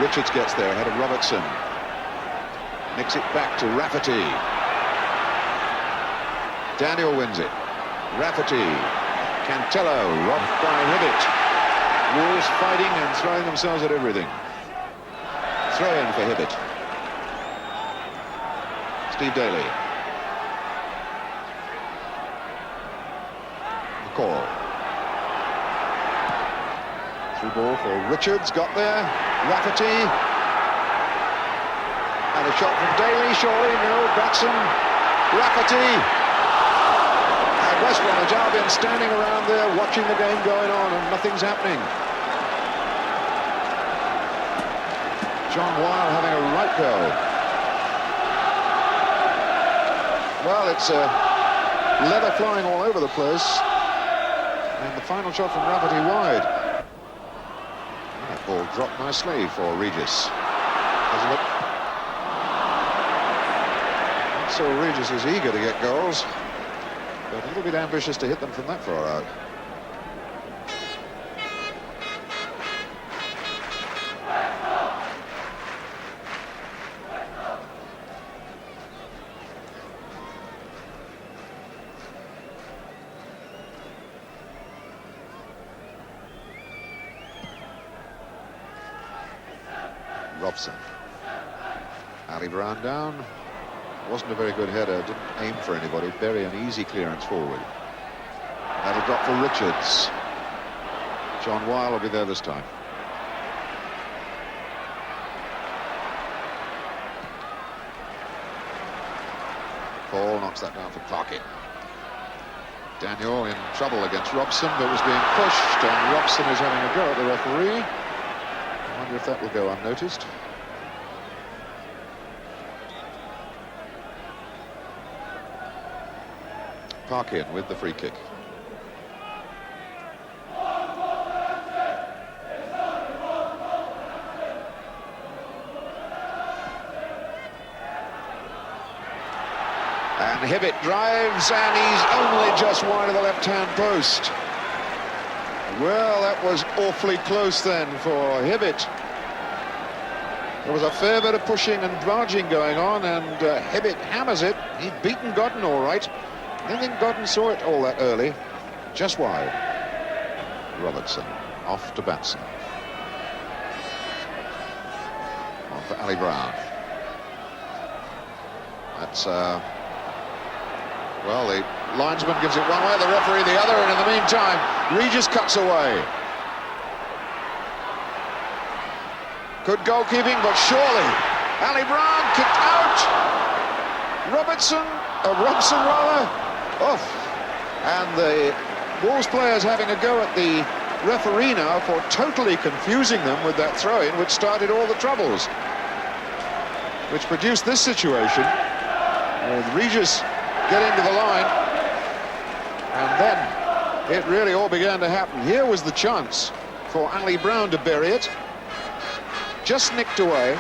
Richards gets there ahead of Robertson. Nicks it back to Rafferty. Daniel wins it. Rafferty. Cantello robbed by Hibbett. Wolves fighting and throwing themselves at everything. Throw in for Hibbett. Steve Daly. McCall. Through ball for Richards, got there. Rafferty. And a shot from Daly, surely, no, Batson. Rafferty. And West Bromwich Albion standing around there watching the game going on and nothing's happening. John Weil having a right go. Well, it's leather flying all over the place. And the final shot from Rafferty wide. That ball dropped nicely for Regis. Doesn't look... So Regis is eager to get goals, but a little bit ambitious to hit them from that far out. Robson. Ali Brown down. Wasn't a very good header, didn't aim for anybody. Very an easy clearance forward. That'll drop for Richards. John Weil will be there this time. Paul knocks that down for Clarkett. Daniel in trouble against Robson, but was being pushed, and Robson is having a go at the referee. I wonder if that will go unnoticed. Parkin with the free kick. And Hibbett drives, and he's only just wide of the left-hand post. Well, that was awfully close then for Hibbett. There was a fair bit of pushing and barging going on, and Hibbett hammers it. He'd beaten Godden all right. I don't think Godden saw it all that early. Just wide. Robertson off to Batson. On for Ali Brown. That's well, the linesman gives it one way, the referee the other, and in the meantime Regis cuts away. Good goalkeeping, but surely Ali Brown kicked out. Robson rather. Off. And the Wolves players having a go at the referee now for totally confusing them with that throw-in, which started all the troubles, which produced this situation with Regis getting to the line, and then it really all began to happen. Here was the chance for Ali Brown to bury it, just nicked away,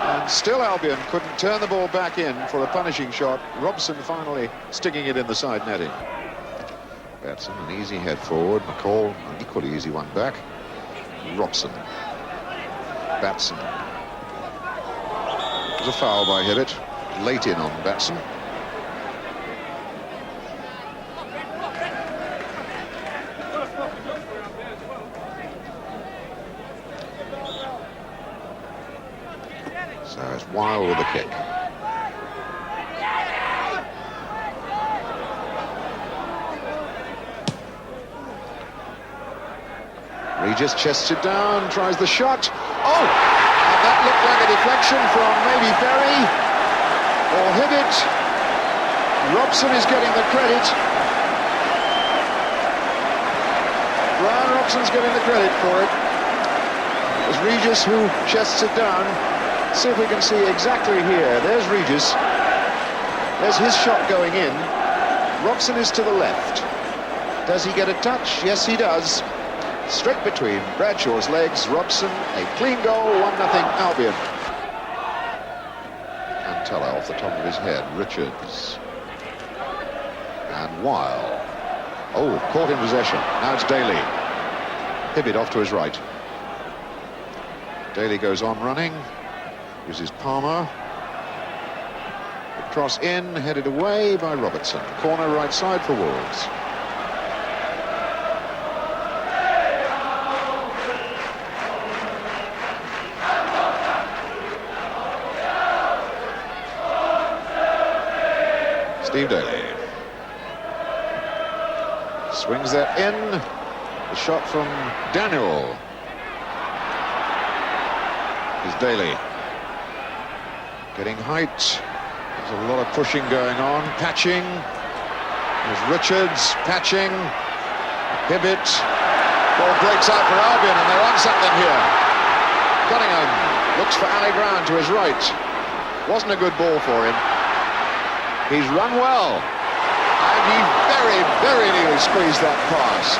and still Albion couldn't turn the ball back in for a punishing shot. Robson finally sticking it in the side netting. Batson, an easy head forward. McCall, an equally easy one back. Robson. Batson. It was a foul by Hibbett. Late in on Batson. So it's Weil with the kick. Regis chests it down, tries the shot. Oh! And that looked like a deflection from maybe Berry or Hibbett. Robson is getting the credit. Brian Robson's getting the credit for it. It was Regis who chests it down. See if we can see exactly here. There's Regis. There's his shot going in. Robson is to the left. Does he get a touch? Yes, he does. Straight between Bradshaw's legs. Robson, a clean goal, 1-0 Albion. And Teller off the top of his head. Richards. And Weil. Oh, caught in possession. Now it's Daly. Hibbett off to his right. Daly goes on running. Uses Palmer. The cross in, headed away by Robertson. Corner right side for Wolves. Steve Daly swings that in. The shot from Daniel. Is Daly getting height. There's a lot of pushing going on. Patching. There's Richards patching. Hibbett. Ball breaks out for Albion, and they're on something here. Cunningham looks for Ali Brown to his right. Wasn't a good ball for him. He's run well, and he very, very nearly squeezed that pass.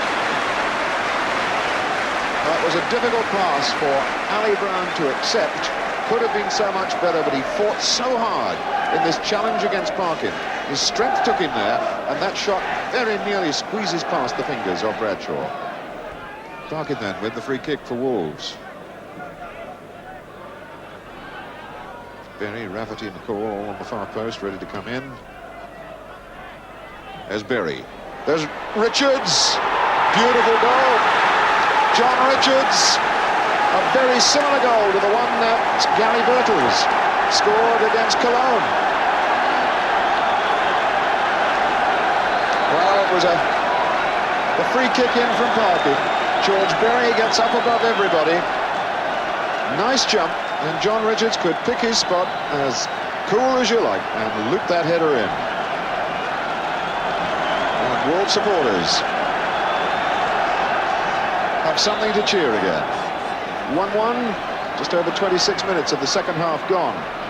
That was a difficult pass for Ali Brown to accept. Could have been so much better, but he fought so hard in this challenge against Parkin. His strength took him there, and that shot very nearly squeezes past the fingers of Bradshaw. Parkin then with the free kick for Wolves. Berry, Rafferty, McCall all on the far post, ready to come in. There's Berry. There's Richards. Beautiful goal. John Richards. A very similar goal to the one that Gary Birtles scored against Cologne. Well, it was the free kick in from Parkin. George Berry gets up above everybody. Nice jump. And John Richards could pick his spot as cool as you like and loop that header in. And Wolves supporters have something to cheer again. 1-1, just over 26 minutes of the second half gone.